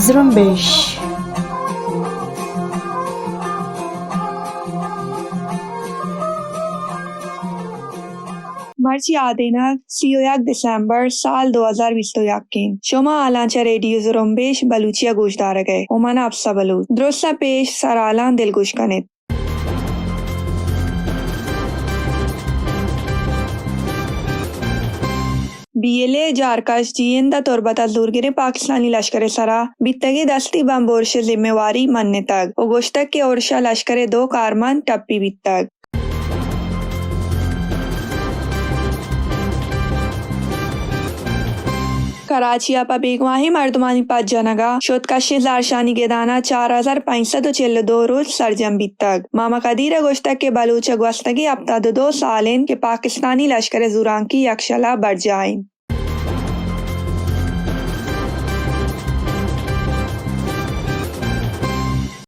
زرنبش. مرچی آدینک 31 دسامبر سال 2021 شما آلانچه ریڈیو زرنبش بلوچیا گوش دارگه و من افسا بلوچ درسته پیش سرالان دل گوش کنید. بیله جارکش جینده تربت از دورگیری پاکستانی لشکر سرا بیتگی دستی بمبورش ذمہواری مننے تک و گوشتک کے اورشا لشکر 2 کارمن ٹپی بیتگ. کراچی اپا بیگواہی مردمانی پاس جنگا شدکشی زارشانی گدانا 4542 روز سرجم بیتگ. ماما قدیر گوشتک کے بلوچ گوستگی ابتاد 2 سالین کے پاکستانی لشکر زورانکی یکشلا بڑھ جائیں.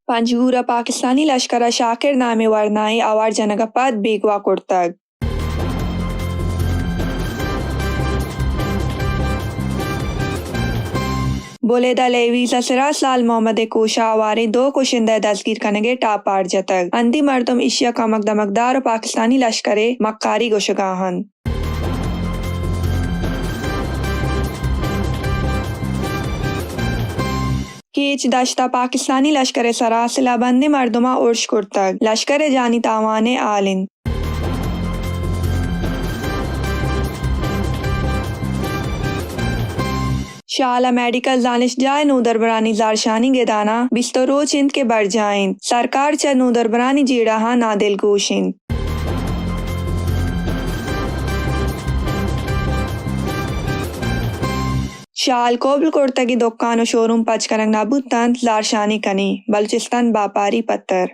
پنجگورا پاکستانی لشکر شاکر نام ورنائی آوار جنگا پاد بیگوا کرتگ. بولیدہ لیویزا سرا سال محمد کوشا آواری 2 کشندہ دستگیر کنگے ٹاپ آر جتگ. اندی مردم اشیا کا مقدار و پاکستانی لشکرے مکاری گوشگاہن. کیچ دشتا پاکستانی لشکر سرا سلا بندی مردمہ ارش کرتگ. لشکر جانی تاوانے آلن. شعلہ میڈیکل دانش جائے نودربرانی زارشانی گدانا 20 روز چند کے بڑھ جائیں. سرکار چا نودربرانی جیڑا ہاں نادل گوشن. شال کوبل کرتگی دکان و شوروم پچ کنگ نابودتاں زارشانی کنی بلوچستان باپاری پتر.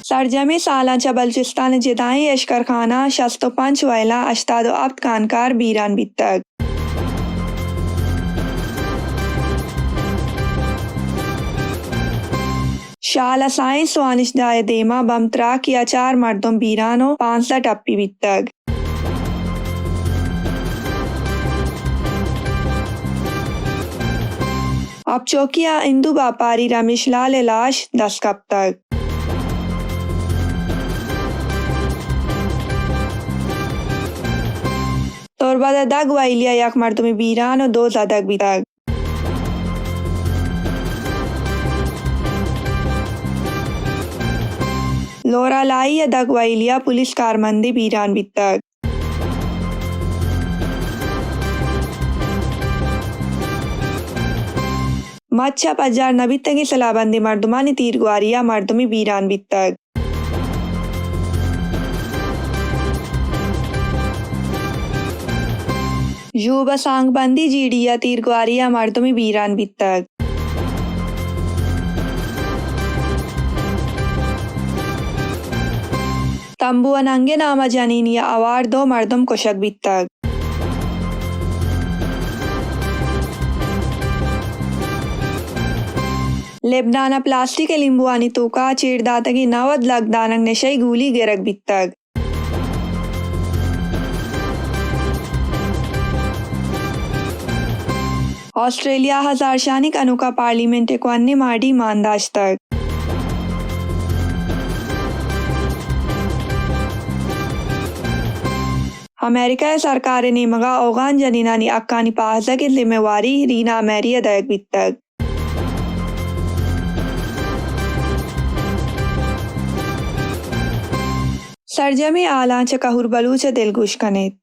سرجمی سالانچہ بلوچستان جدائیں اشکرخانہ 65 ویلا 87 کانکار بیران بیتگ. شالہ سائنس وانش دائے دیما بم تراک یا 4 مردم بیران و 5 ٹپی بیتگ. اب چوکیا اندو باپاری رمیش لال لاش 10 کپ تک. توربادہ دگ وائلیا یک مردم بیران و 2 زدگ بیتگ. لورا لائی یا دگ وائلیا پولیس کارمندی بیران بیتگ. مچھا پجار نبیتگی سلابندی مردمانی تیرگواریا مردمی بیران بیتگ. یوبا سانگ بندی جیڑیا تیرگواریا مردمی بیران بیتگ. تمبو اننگے نامہ جنینیا آوار 2 مردم کشک بیتگ. لبنانا پلاسٹک لیمبوانی توکا چیڑ داتگی 90 لگ داننگ نشئی گولی گرگ بیتگ. آسٹریلیا ہزارشانی کنوکا پارلیمنٹ کو انی مارڈی مانداش تک. امریکہ سرکار نیمگا اوغان جنینانی اکانی پاہزہ کی ذمہ واری رینا امیریہ دائق بیتگ. سرجمی آلانچہ کہور بلوچ دل گوش کنید.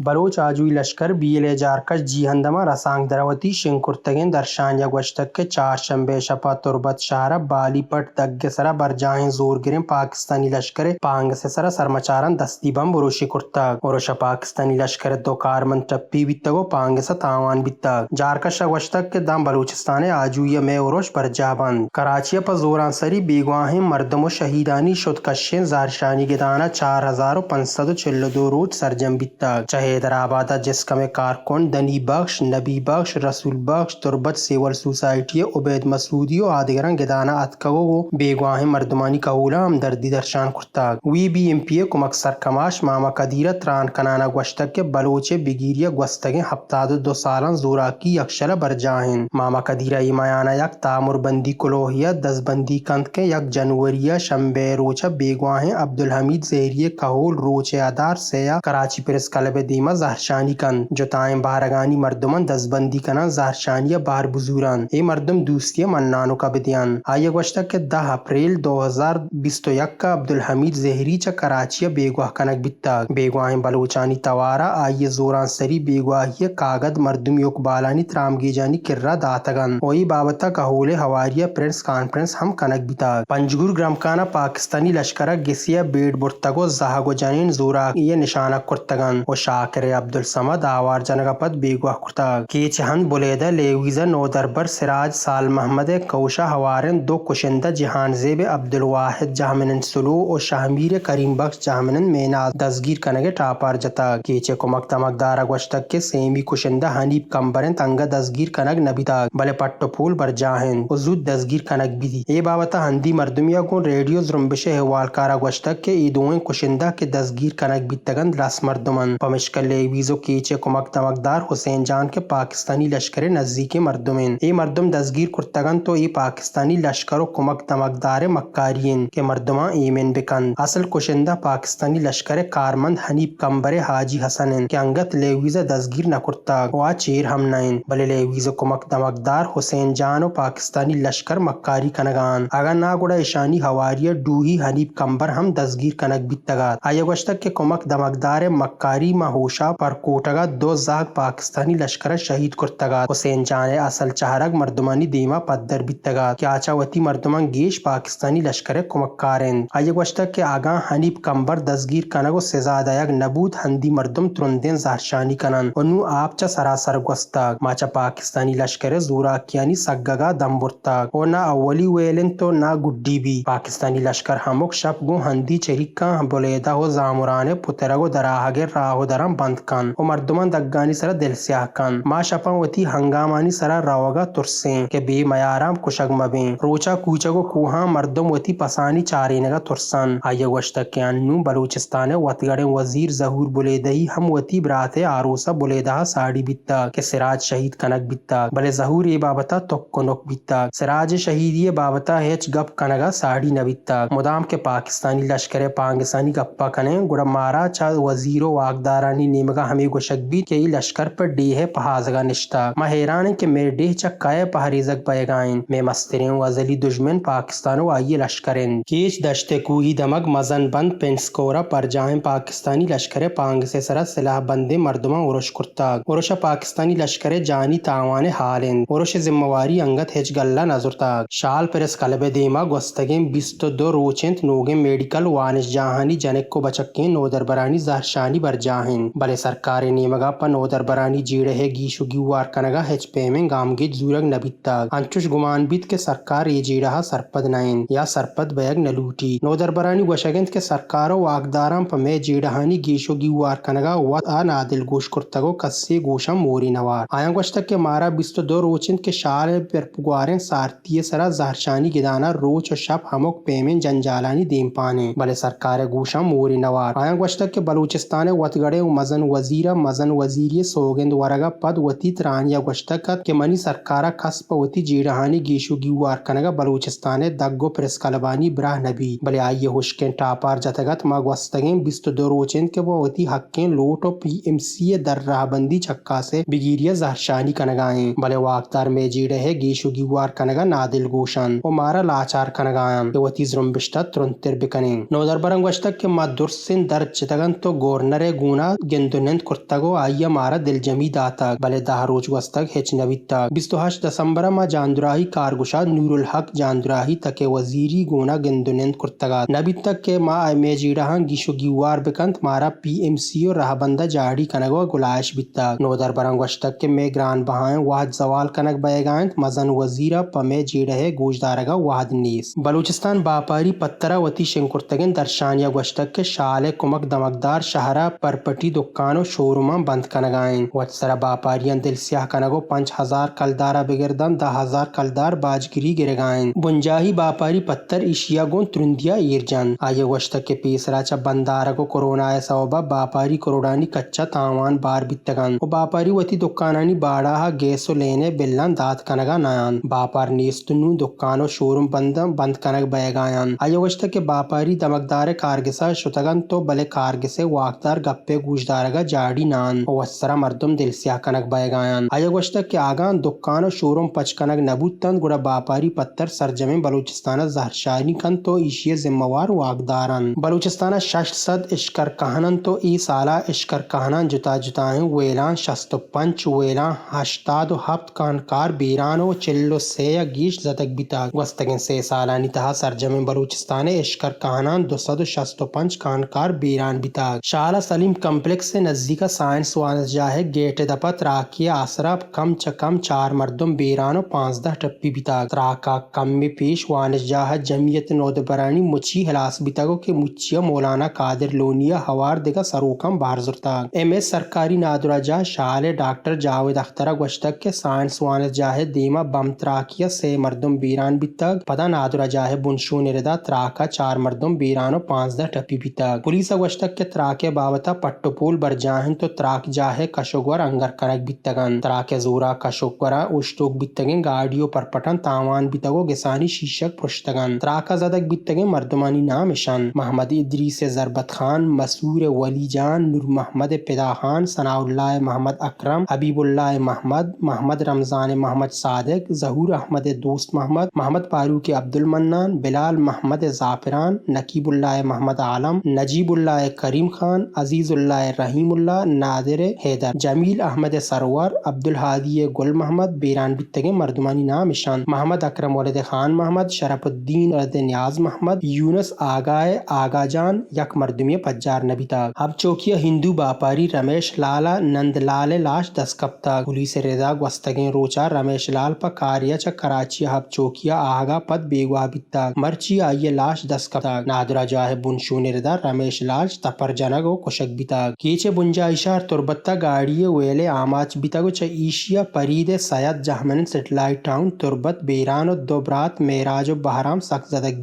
بلوچ آجوی لشکر بیلے جارکش جی ہندما رسانگ دروتی شنکرتگین درشانیا گوشتک کے 4 شنبے شپا تربت شہرہ بالی پٹ دگ سرا برجاہیں زور گریں پاکستانی لشکر پانگ سے سرا سرمچاران دستی بم بروشی کرتگ. اوروشا پاکستانی لشکر 2 کارمن ٹپی بیتگو پانگ سے تاوان بیتگ. جارکش گوشتک کے دام بلوچستان آجوی میں اوروش برجا بند. کراچی پا زوران سری بیگواہیں مردم و شہیدانی شدکشیں زارشانی گدانا 4542 روز سرجم بیتگ. چہے حیدرآباد جسکم کارکن دنی بخش نبی بخش رسول بخش تربت سیول سوسائٹی عبید مسعودی و آدگران گدانا اتکو بیگواہ مردمانی کہولا ہمدردی درشان کرتا وی بی ایم پی کمک سرکماش ماما قدیرہ تران کنانا گوشتک کے بلوچ بگیریہ گوستگیں ہفتاد 2 سالان زوراکی یکشل برجاہن ماما قدیرہ ایمایانا یک تامر بندی کلوہیہ 10 بندی کند کے یک جنوریہ شنبے روچہ بیگواہیں عبدالحمید زہری کہول روچے ادار سیا کراچی پریس کلب دیما زہرشانی کند جو تائیں بارگانی مردمان 10 بندی کنان زہرشانیہ بار بزوران اے مردم دوستی منانو کا بدیان آئیے گوشتک کے 10 اپریل 2021 کا عبدالحمید زہری چا کراچی بیگواہ کنک بیتا بیگواہیں بلوچانی توارا آئیے زوران سری بیگواہی کاغد مردم یوک بالانی ترامگی جانی کرہ داتگن وہی بابتا کہولے ہواریہ پریس کانفرنس ہم کنک بیتا پنجگور گرمکانا پاکستانی لشکرہ گسیا بیٹ برتگو زہگو جنین زورا یہ نشانہ کرتگن و شاکر عبدالصمد آوار جنگا پد بیگواہ کرتا کیچ ہند بلیدہ لیویزہ نودربر سراج سال محمد کوشہ ہوارن 2 کشندہ جہان زیب عبدالواحد جہمنن سلو و شاہمیر کریم بخش جہمنن مینا دزگیر کنگے ٹاپار جتا کیچے کمک تمکدارہ گوشتک کے سیمی کشندہ حنیب کمبرن تنگا دزگیر کنگ نبیتا بلے پٹو پھول برجاہن و زود دزگیر کنگ بھی اے بابتا ہندی مردمیا کو ریڈیو زرمبش حوال کارا گوشتک کے ایدوئن کشندہ کے دزگیر کنگ بیتگن لاس مردمن پمشکل لیویزو کیچے کمک تمکدار حسین جان کے پاکستانی لشکر نزدیک مردمن اے مردم دزگیر کرتگن تو ای پاکستانی لشکر و کمک تمکدار مکارین کے مردمان ایمن بکن اصل کشندہ پاکستانی لشکر کارمند حنیب کمبر حاجی حسنن کے انگت لیویزہ دزگیر نہ کرتا وا چیر ہم نائن بلے لیویزو کمک تمکدار حسین جان و پاکستانی لشکر مکاری کنگان اگر نا گڑا ایشانی ہواریہ ڈوہی حنیب کمبر ہم دزگیر کنگ بیتگات آیا گوشتک کے کمک دمکدار مکاری مہوشا پر کوٹگا 2 زاگ پاکستانی لشکر شہید کرتگات حسین جان اصل چہرگ مردمانی دیما پدر بیتگات کیا چاوتی مردمان گیش پاکستانی لشکر کمک کارن آیا گوشتک کے آگاں حنیب کمبر دزگیر کنگو سزاد یک نبود ہندی مردم ترندین زہرشانی کنن ونو آپ چا سراسر گوستاگ ماچا پاکستانی لشکر زورا کیانی سگگا دم برتاگ اور نہ اولی ویلن تو نہ گڈی بھی پاکستانی لشکر ہمک شب گو ہندی چریکا بلیدہ ہو زامرانے پترگو دراہگر راہو درم بند کن و مردمان دگانی سر دل سیاہ کن ما شپن وتی ہنگامانی سر روگا ترسیں کہ بے میارام کشگ مبیں روچا کوچگو کوہاں مردم وتی پسانی چارینگا ترسن آیا گوشتک کے انو بلوچستان وطگڑ وزیر ظہور بلیدہی ہم وتی برات آروسا بلیدہ ساڑی بیتا کہ سراج شہید کنک بیتا بلے ظہور ای بابتا تکنک بیتا سراج شہیدی بابتا ہیچ گپ کنگا ساڑی نبیتا مدام کے پاکستانی لشکر پاکستانی گپا کنے گڑا مارا چا وزیر و واقدارانی نیمگا ہمیں گوشک بیت کہ ای لشکر پر ڈیہ پہازگا نشتا ما حیران کہ میرے ڈیہ چکائے پہریزک بیگائیں میں مسترین و ازلی دشمن پاکستان و آئی لشکرین کیچ دشت کوہی دمگ مزن بند پنسکورا پر جائیں پاکستانی لشکر پانگ سے سرا سلاح بندے مردمان ورش کرتا ورش پاکستانی لشکر جانی تاوان حالن ورش ذمہواری انگت ہیچ گلہ نظرتا شال پرس کلب دیما گوستگیں 22 روچنت نوگے میڈیکل وانش جاہانی جنک کو بچکیں نودر برانی زہرشانی برجاہن بلے سرکار نیمگا پا نودر برانی جیڑے ہے گیشو گیوار کنگا ہیچ پیمن گامگیج زورگ نبیتا انچوش گمان بیت کے سرکار یہ جیڑا سرپد نائن یا سرپد بیگ نلوٹی نودر برانی گوشگنت کے سرکارو واقداران پا میں جیڑہانی گیشو گیوار کنگا وطا نادل گوش کرتگو کسی گوشا موری نوار آیا گوشتک کے مارا 22 روچنت کے شال پر پگوارن سارتی سرا زہرشانی گدانا روچ و شب ہمک پیمن جنجالانی دیم پانے بلے سرکار گوشا موری نوار آیا گوشتک کے بلوچستان وطگڑے و مزن وزیرہ مزن وزیری سوگند ورگا پد وتی ترانیا گوشتک کہ منی سرکارا کسپ وتی جیڑہانی گیشو گیوار کنگا بلوچستان دگو پرس کلبانی براہ نبی بلے آئیے ہوشکن ٹاپار جتگت ما گوستگیں 22 روچند کے وہ وتی حقیں لوٹ و پی ایم سی در راہ بندی چکا سے بگیریہ زہرشانی کنگائیں بلے واقدار میں جیڑے ہے گیشو گیوار کنگا نادل گوشن و مارا لاچار کنگائیں کہ وتی زرمبشتا ترنتر بکنیں نودر برنگ گوشتک کہ ما درسن در چتگن تو گورنر گونا گندنند کرتگو آئیے مارا دل جمی داتا بلے 10 روچ گوستگ ہیچ نویتا 28 دسمبر ما جاندراہی کارگوشا نور الحق جاندراہی تک وزیری گونا گندنند کرتگا نبی تک کہ ما میں جیڑہاں گیشو گیوار بکنت مارا پی ایم سی و راہ بندہ جاڑی کنگو گلائش بیتا نودر برنگ گوشتک کہ میں گران بہائیں واحد زوال کنگ بیگائنت مزن وزیرہ پا میں جیڑہ گوشدارگا واحد نیس بلوچستان باپاری پترہ وتی شنکرتگن درشانیہ گوشتک کے شال کمک دمکدار شہرہ پرپٹی دکان و شورومان بند کنگائیں وچسرا باپاریان دل سیاہ کنگو 5000 کلدارا بگردن 10,000 کلدار باجگری گرگائیں بنجاہی باپاری پتر ایشیا گون ترندیا ایرجن آئے وشتک کے پیسرا چا بندارا کو کورونا سوبا باپاری کروڑانی کچا تاوان بار بیتگن و باپاری وتی دکانانی باڑا گیسو لینے بلان دات کنگا نایان باپار نیستنو دکانو شوروم بند کنگ بیگایان آئے وشتک کے باپاری دمکدار کارگسا شتگن تو بلے کارگسے واقدار گپے گوشدارگا جاڑی نان وسرا مردم دل سیاہ کنگ بیگایان آئے وشتک کے آگان دکانو شوروم پچ کنگ نبوتن گڑا باپاری پتر سرجمیں بلوچستان زہرشانی کن تو ایشی ذموار واقدارن بلوچستان 600 اشکر کہنن تو ای سالہ اشکر کہنن جتا جتائیں ویلان 65 ویلان 87 کانکار بیرانو 43 گیش زدگ بیتا وستگن 3 سالانی تہا سرجمیں بلوچستان اشکر کہنن 265 کانکار بیران بیتا شالا سلیم کمپلیکس سے نزدیک سائنس وانس جاہے گیٹ دپت راکی آسرا کم چکم 4 مردم بیرانو 15 ٹپی بیتا راکا کم میں پیش وانس جاہ جمعیت نودبرانی مچی ہلاس بیتاگو کے مچیا مولانا قادر لونیا ہوار دگا سروکم بار زرتا ایم ایس سرکاری نادرا جا شال ڈاکٹر جاوید اخترا گوشتک کے سائنس وانس جاہ دیما بم تراکیا 3 مردم بیران بیتاگ پدا نادرا جاہ بنشو نردا تراکا 4 مردم بیرانو 15 ٹپی بیتاگ پولیس گوشتک کے تراکے بابتا پٹپول برجاہن تو تراک جاہے کشوگر انگر کنک بیتگن تراکے زورا کشوگرا اوشتوک بیتگن گاڑیو پرپٹن تاوان بیتگو گسانی شیشک پرشتگن تراکا زدک بیتگن مردمانی نامشان محمد ادریس ضربت خان مسور ولی جان نور محمد پدا خان ثناء اللہ محمد اکرم حبیب اللہ محمد رمضان محمد صادق ظہور احمد دوست محمد فاروق عبد المنان بلال محمد زعفران نقیب اللہ محمد عالم نجیب اللہ کریم خان عزیز اللہ رحیم اللہ نادر حیدر جمیل احمد سرور عبدالحادی گل محمد بیران بیتگن مردمانی نامشان محمد اکرم ولد خان محمد شرف الدین ولد نیاز محمد یونس آگائے آگا جان یک مردمی پجار نبیتا اب چوکیا ہندو باپاری رمیش لالا نند لال لاش دسکپتا پولیس رضا گوستگن روچا رمیش لال پا کاریا چا کراچی ہب چوکیا آگا پد بیگوا بیتا مرچی آئیے لاش دسکپتا نادرا جاہ بنشو نردا رمیش لاش تپر جنگو کشک بیتا کیچے بنجا اشار تربتا گاڑی ویلے آماچ بیتا گو چا ایشیا پرید سید جہمن سیٹلائٹ ٹاؤن تربت بیران و دوبرات میراج و بہرام سخت زدگ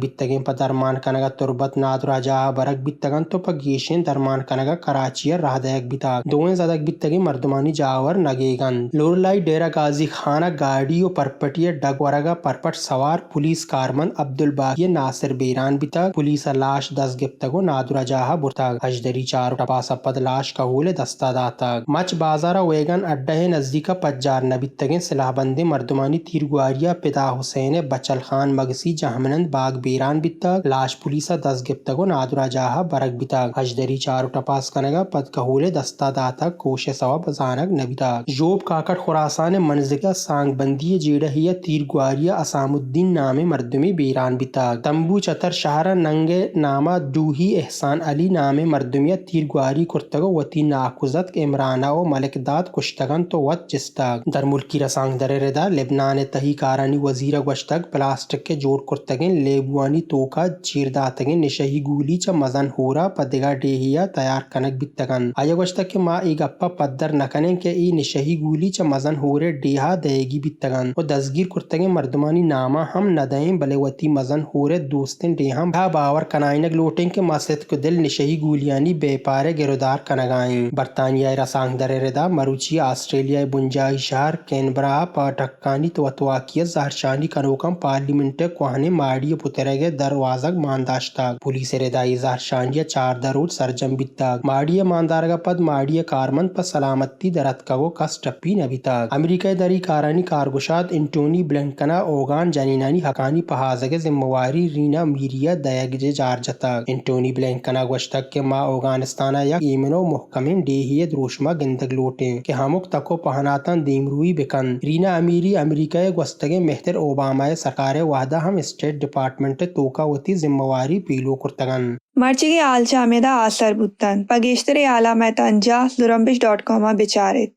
بیتگن پا درمان کنگا تربت نادرا جاہ برک بیتگن تو پا گیشن درمان کنگا کراچی راہ دیگ بیتا دوئیں زدگ بیتگن مردمانی جاور نگیگن لورلائی ڈیرہ غازی خانہ گاڑی و پرپٹی ڈگ ورگا پرپٹ سوار پولیس کارمن عبدالباقی ناصر بیران بیتا پولیس لاش دس گپتگو نادرا جاہ برتا ہجدری 4 ٹپاسا پد لاش کہول دستا داتا مچ بازارا ویگن اڈہ نزدیکا پجار نبیتگن سلاح بندی مردمانی تیرگواریا پدا حسین بچل خان مگسی جہمنند باغ بیران بیتا لاش پولیسا 10 گپتگو نادرا جاہ برک بیتا ہجدری 4 ٹپاس کنگا پد کہول دستا داتا کوش سواب زانگ نبیتا جوب کاکٹ خراسان منزگا سانگ بندی جیڑہیا تیرگواریا اسام الدین نام مردمی بیران بیتا تمبو چتر شہر ننگے نامہ دوہی احسان علی نام مردمیہ تیرگواری کرتگو وتی ناکوزت عمرانہ و ملک داد کشتگن تو وط جستا در ملکی رسانگ در ردا لبنان تہی کارانی وزیر گوشتگ پلاسٹک کے جوڑ کرتگن لیبوانی توکا چیر داتگن نشہی گولی چا مزن ہورا پدگا ڈیہیا تیار کنک بیتگن آیا گوشتگ کہ ما ای گپا پدر نکنن کہ ای نشہی گولی چا مزن ہورے ڈیہا دیگی بیتگن و دزگیر کرتگن مردمانی نامہ ہم ندائیں بلے وتی مزن ہورے دوستن ڈیہم بھا باور کنائنگ لوٹیں کہ مسجد کو دل نشہی گولیانی بے پارے گرودار کنگائیں برطانیہ رسانگ در ردا مروچی آسٹریلیا بنجائی شہر کینبرا پاٹکانی توتواکیت زہرشانی کنوکم پارلیمنٹ کوہنے ماڑی پترگے دروازگ مانداشتا پولیس ردائی زہرشانی 4 دروٹ سرجم بیتا ماڑی ماندارگا پد ماڑی کارمند پا سلامتی درت کگو کس ٹپی نبیتا امریکہ دری کارانی کارگوشاد انٹونی بلنکنا اوگان جنینانی حقانی پہازگ ذمواری رینا میریا دیگ جارجتا انٹونی بلنکنا گوشتک کہ ما اوگانستانا یک ایمنو محکمین ڈیہی دروشما گندگ لوٹیں کہ ہمک تکو پہناتن دیمروی بکن رینا امیری امریکہ گوستگ مہتر اوباما سرکار وحدہ ہم اسٹیٹ ڈپارٹمنٹ توکا وتی ذمواری پیلو کرتگن مرچی آل چامیدہ آثر بودتن پگیشتر اعلی میتانجا لرمبش.com بچارت